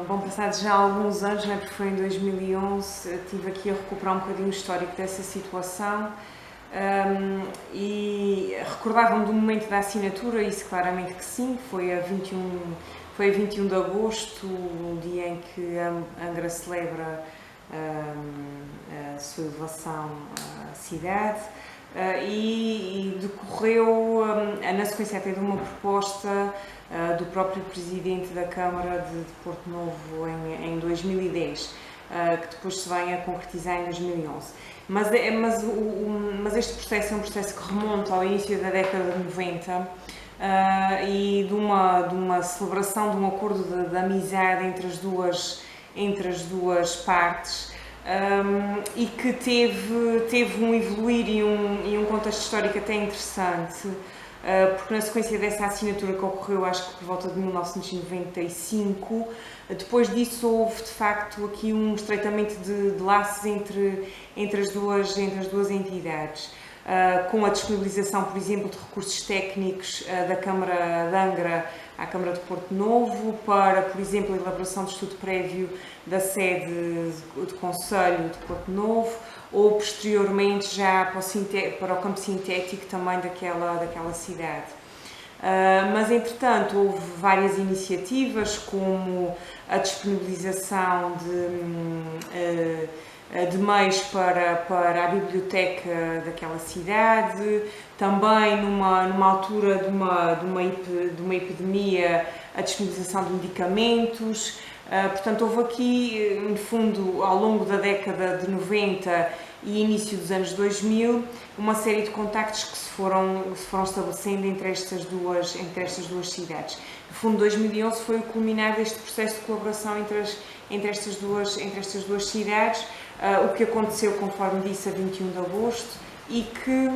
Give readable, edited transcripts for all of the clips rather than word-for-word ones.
Bom, passados já alguns anos, né, porque foi em 2011, estive aqui a recuperar um bocadinho o histórico dessa situação, e recordava-me do momento da assinatura, isso claramente que sim, foi a 21 de agosto, o dia em que a Angra celebra a sua elevação à cidade. E decorreu na sequência até de uma proposta do próprio Presidente da Câmara de Porto Novo em 2010, que depois se vem a concretizar em 2011. Mas este processo é um processo que remonta ao início da década de 90 e de uma celebração de um acordo de amizade entre as duas partes. E que teve um evoluir e um contexto histórico até interessante, porque na sequência dessa assinatura que ocorreu, acho que por volta de 1995, depois disso houve de facto aqui um estreitamento de laços entre as duas entidades, com a disponibilização, por exemplo, de recursos técnicos da Câmara de Angra à Câmara de Porto Novo para, por exemplo, a elaboração de estudo prévio da sede de Conselho de Porto Novo, ou posteriormente já para o campo sintético também daquela cidade. Mas, entretanto, houve várias iniciativas, como a disponibilização de meios para a biblioteca daquela cidade, também numa altura de uma epidemia, a disponibilização de medicamentos. Portanto, houve aqui, no fundo, ao longo da década de 90 e início dos anos 2000, uma série de contactos que se foram estabelecendo entre estas duas cidades. No fundo, 2011 foi o culminar deste processo de colaboração entre estas duas cidades, o que aconteceu, conforme disse, a 21 de agosto, e que,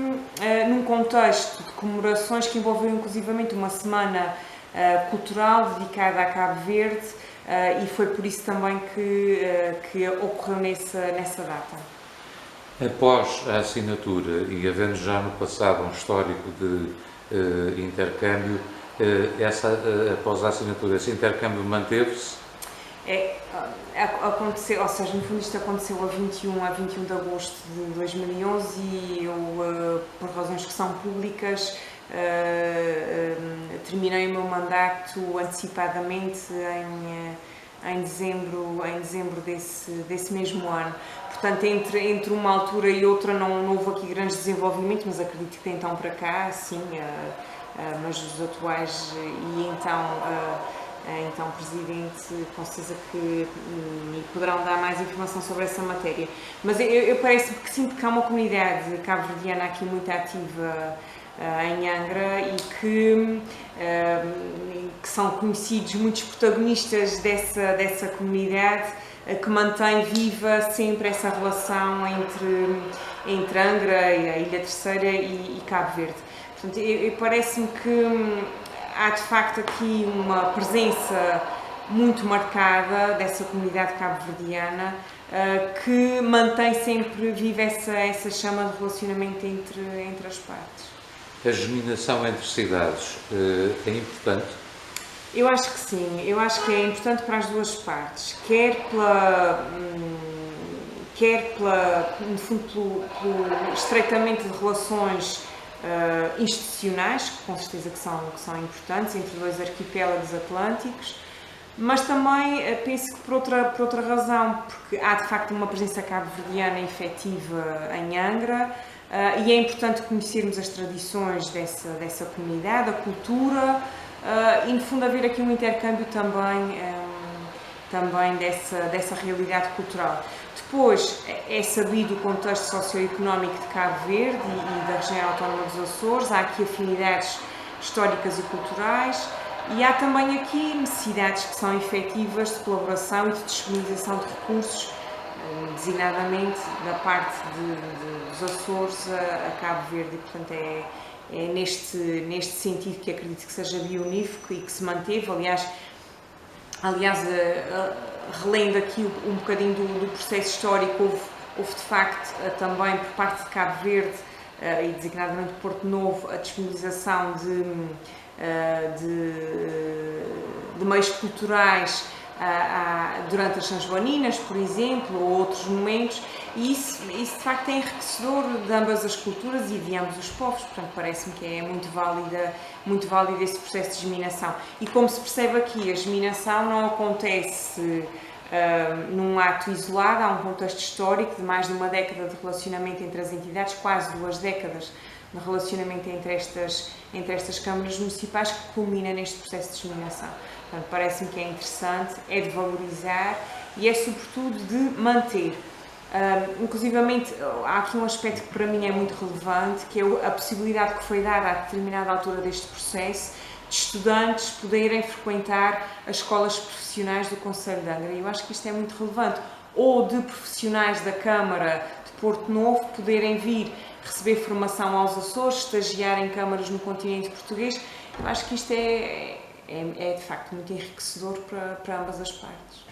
num contexto de comemorações que envolveu inclusivamente uma semana cultural dedicada a Cabo Verde, e foi por isso também que ocorreu nessa data. Após a assinatura e havendo já no passado um histórico de intercâmbio, após a assinatura, esse intercâmbio manteve-se? Aconteceu, ou seja, no fundo isto aconteceu a 21 de agosto de 2011 e eu, por razões que são públicas, terminei o meu mandato antecipadamente em dezembro desse mesmo ano. Portanto, entre uma altura e outra não houve aqui grandes desenvolvimentos, mas acredito que de então para cá, sim, mas os atuais e então Presidente, com certeza que me poderão dar mais informação sobre essa matéria. Mas eu parece-me que sinto que há uma comunidade cabo-verdiana aqui muito ativa em Angra e que são conhecidos muitos protagonistas dessa comunidade, que mantém viva sempre essa relação entre Angra, e a Ilha Terceira e Cabo Verde. Portanto, parece-me que há de facto aqui uma presença muito marcada dessa comunidade cabo-verdiana, que mantém sempre viva essa chama de relacionamento entre as partes. A germinação entre cidades é importante? Eu acho que sim, eu acho que é importante para as duas partes, quer no fundo, pelo estreitamento de relações institucionais, que com certeza que são importantes, entre dois arquipélagos atlânticos, mas também penso que por outra razão, porque há de facto uma presença cabo-verdiana efetiva em Angra, e é importante conhecermos as tradições dessa comunidade, a cultura, e no fundo haver aqui um intercâmbio também dessa realidade cultural. Depois, é sabido o contexto socioeconómico de Cabo Verde e da região autónoma dos Açores, há aqui afinidades históricas e culturais, e há também aqui necessidades que são efetivas de colaboração e de disponibilização de recursos, designadamente da parte dos Açores a Cabo Verde, e portanto é neste sentido que acredito que seja bionífico e que se manteve. Aliás, relendo aqui um bocadinho do processo histórico, houve de facto também por parte de Cabo Verde e designadamente Porto Novo a disponibilização de de meios culturais durante as São Joaninas, por exemplo, ou outros momentos, e isso de facto é enriquecedor de ambas as culturas e de ambos os povos, portanto parece-me que é muito válido esse processo de germinação. E como se percebe aqui, a germinação não acontece num ato isolado, há um contexto histórico de mais de uma década de relacionamento entre as entidades, quase 2 décadas de relacionamento entre estas câmaras municipais, que culmina neste processo de germinação. Portanto, parece-me que é interessante, é de valorizar e é sobretudo de manter. Inclusivamente, há aqui um aspecto que para mim é muito relevante, que é a possibilidade que foi dada a determinada altura deste processo de estudantes poderem frequentar as escolas profissionais do Concelho de Angra. Eu acho que isto é muito relevante. Ou de profissionais da Câmara de Porto Novo poderem vir receber formação aos Açores, estagiar em câmaras no continente português. Eu acho que isto é de facto muito enriquecedor para ambas as partes.